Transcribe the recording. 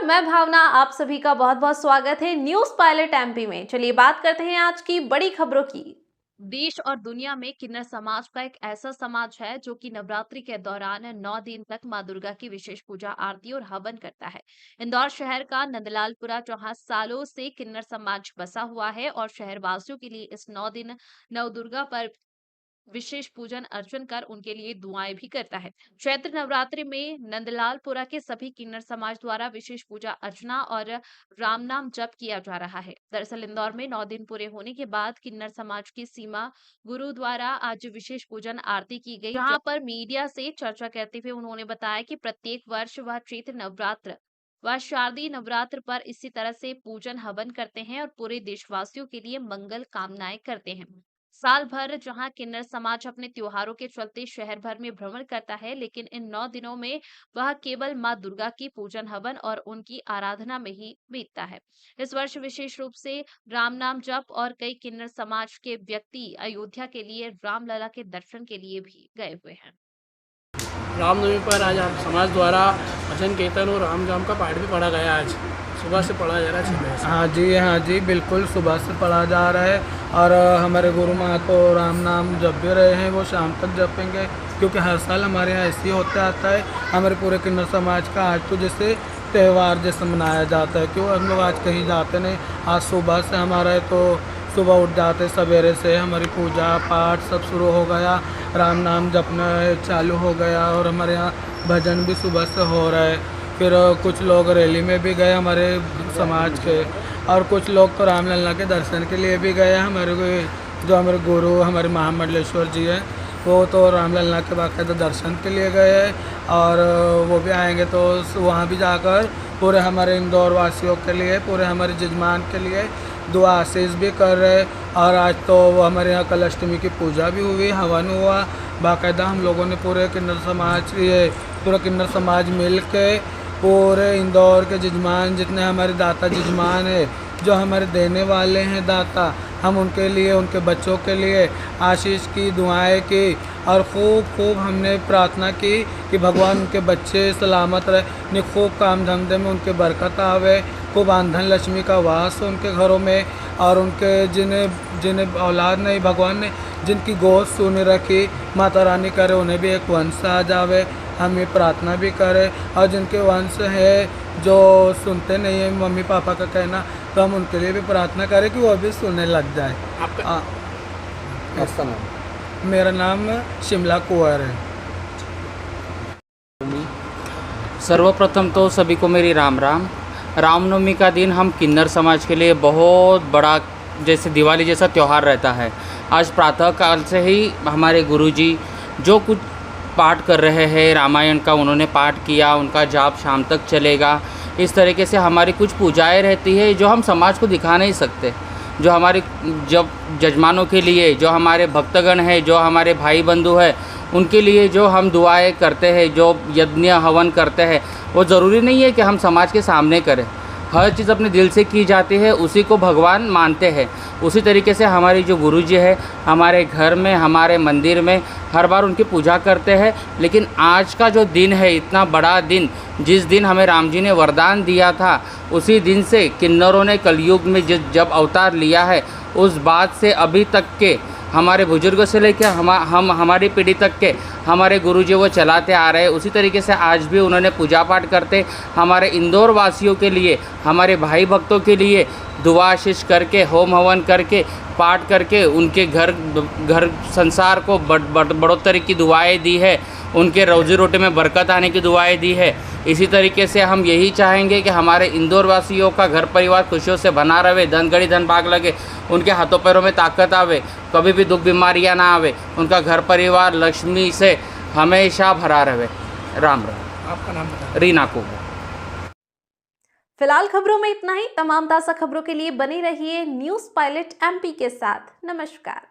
मैं भावना, आप सभी का बहुत बहुत स्वागत है न्यूज पायलट एमपी में। चलिए बात करते हैं आज की बड़ी खबरों की। देश और दुनिया में किन्नर समाज का एक ऐसा समाज है जो कि नवरात्रि के दौरान 9 दिन तक मां दुर्गा की विशेष पूजा आरती और हवन करता है। इंदौर शहर का नंदलालपुरा जहां सालों से किन्नर समाज बसा हुआ है और शहर वासियों के लिए इस 9 दिन नव दुर्गा पर विशेष पूजन अर्चन कर उनके लिए दुआएं भी करता है। चैत्र नवरात्रि में नंदलालपुरा के सभी किन्नर समाज द्वारा विशेष पूजा अर्चना और राम नाम जप किया जा रहा है। दरअसल इंदौर में 9 दिन पूरे होने के बाद किन्नर समाज की सीमा गुरु द्वारा आज विशेष पूजन आरती की गई, जहां पर मीडिया से चर्चा करते हुए उन्होंने बताया कि प्रत्येक वर्ष वह चैत्र नवरात्र व शारदीय नवरात्र पर इसी तरह से पूजन हवन करते हैं और पूरे देशवासियों के लिए मंगल कामनाएं करते हैं। साल भर जहां किन्नर समाज अपने त्योहारों के चलते शहर भर में भ्रमण करता है, लेकिन इन 9 दिनों में वह केवल मां दुर्गा की पूजन हवन और उनकी आराधना में ही बीतता है। इस वर्ष विशेष रूप से राम नाम जप और कई किन्नर समाज के व्यक्ति अयोध्या के लिए रामलला के दर्शन के लिए भी गए हुए हैं। रामनवमी पर आज आप समाज द्वारा भजन कीर्तन और राम नाम का पाठ भी पढ़ा गया। आज सुबह से पढ़ा जा रहा है 6 बजे। हाँ जी बिल्कुल सुबह से पढ़ा जा रहा है और हमारे गुरु महातो राम नाम जप भी रहे हैं, वो शाम तक जपेंगे क्योंकि हर साल हमारे यहाँ ऐसे ही होता आता है। हमारे पूरे किन्नर समाज का आज तो जैसे त्यौहार जैसे मनाया जाता है, क्यों हम लोग आज कहीं जाते नहीं। आज सुबह से हमारा है तो सुबह उठ जाते सवेरे से हमारी पूजा पाठ सब शुरू हो गया, राम नाम जपना चालू हो गया और हमारे यहाँ भजन भी सुबह से हो रहा है। फिर कुछ लोग रैली में भी गए हमारे समाज के, और कुछ लोग तो रामलला के दर्शन के लिए भी गए। हमारे जो हमारे गुरु हमारे महामंडलेश्वर जी हैं, वो तो रामलला के बाकायदा दर्शन के लिए गए हैं और वो भी आएंगे तो वहाँ भी जाकर पूरे हमारे इंदौर वासियों के लिए, पूरे हमारे जजमान के लिए दुआ आशीष भी कर रहे। और आज तो वो हमारे यहाँ कल अष्टमी की पूजा भी हुई, हवन हुआ बाकायदा। हम लोगों ने पूरे किन्नर समाज पूरा किन्नर समाज मिल के पूरे इंदौर के जजमान जितने हमारे दाता जजमान है, जो हमारे देने वाले हैं दाता, हम उनके लिए उनके बच्चों के लिए आशीष की दुआएं की और खूब हमने प्रार्थना की कि भगवान उनके बच्चे सलामत रहे, खूब काम धंधे में उनके बरकत आवे, खूब आंधन लक्ष्मी का वास हो उनके घरों में, और उनके जिन्हें औलाद नहीं भगवान ने जिनकी गोद सुन रखी माता रानी करे उन्हें भी एक वंश आ जावे। हम ये प्रार्थना भी करें और जिनके वंश है जो सुनते नहीं है मम्मी पापा का कहना, तो हम उनके लिए भी प्रार्थना करें कि वो भी सुनने लग जाए। आपका नाम? मेरा नाम शिमला कुंवर है। सर्वप्रथम तो सभी को मेरी राम राम। रामनवमी का दिन हम किन्नर समाज के लिए बहुत बड़ा जैसे दिवाली जैसा त्यौहार रहता है। आज प्रातः काल से ही हमारे गुरुजी जो कुछ पाठ कर रहे हैं रामायण का, उन्होंने पाठ किया, उनका जाप शाम तक चलेगा। इस तरीके से हमारी कुछ पूजाएं रहती है जो हम समाज को दिखा नहीं सकते, जो हमारे जब जजमानों के लिए, जो हमारे भक्तगण हैं, जो हमारे भाई बंधु हैं, उनके लिए जो हम दुआएं करते हैं, जो यज्ञ हवन करते हैं, वो ज़रूरी नहीं है कि हम समाज के सामने करें। हर चीज़ अपने दिल से की जाती है, उसी को भगवान मानते हैं। उसी तरीके से हमारी जो गुरुजी है हमारे घर में, हमारे मंदिर में हर बार उनकी पूजा करते हैं। लेकिन आज का जो दिन है, इतना बड़ा दिन, जिस दिन हमें राम जी ने वरदान दिया था, उसी दिन से किन्नरों ने कलयुग में जब अवतार लिया है, उस बात से अभी तक के हमारे बुजुर्गों से लेकर हमारी पीढ़ी तक के हमारे गुरुजी वो चलाते आ रहे हैं। उसी तरीके से आज भी उन्होंने पूजा पाठ करते हमारे इंदौर वासियों के लिए, हमारे भाई भक्तों के लिए दुआ आशीष करके, होम हवन करके, पाठ करके उनके घर संसार को बढ़ोतरी की दुआएं दी है, उनके रोजी रोटी में बरकत आने की दुआएं दी है। इसी तरीके से हम यही चाहेंगे कि हमारे इंदौर वासियों का घर परिवार खुशियों से बना रहे, धन घड़ी धन भाग लगे, उनके हाथों पैरों में ताकत आवे, कभी भी दुख बीमारियां ना आवे, उनका घर परिवार लक्ष्मी से हमेशा भरा रहे। राम राम। आपका नाम बताएं? रीना को। फिलहाल खबरों में इतना ही। तमाम ताज़ा खबरों के लिए बने रहिए न्यूज पायलट एमपी के साथ। नमस्कार।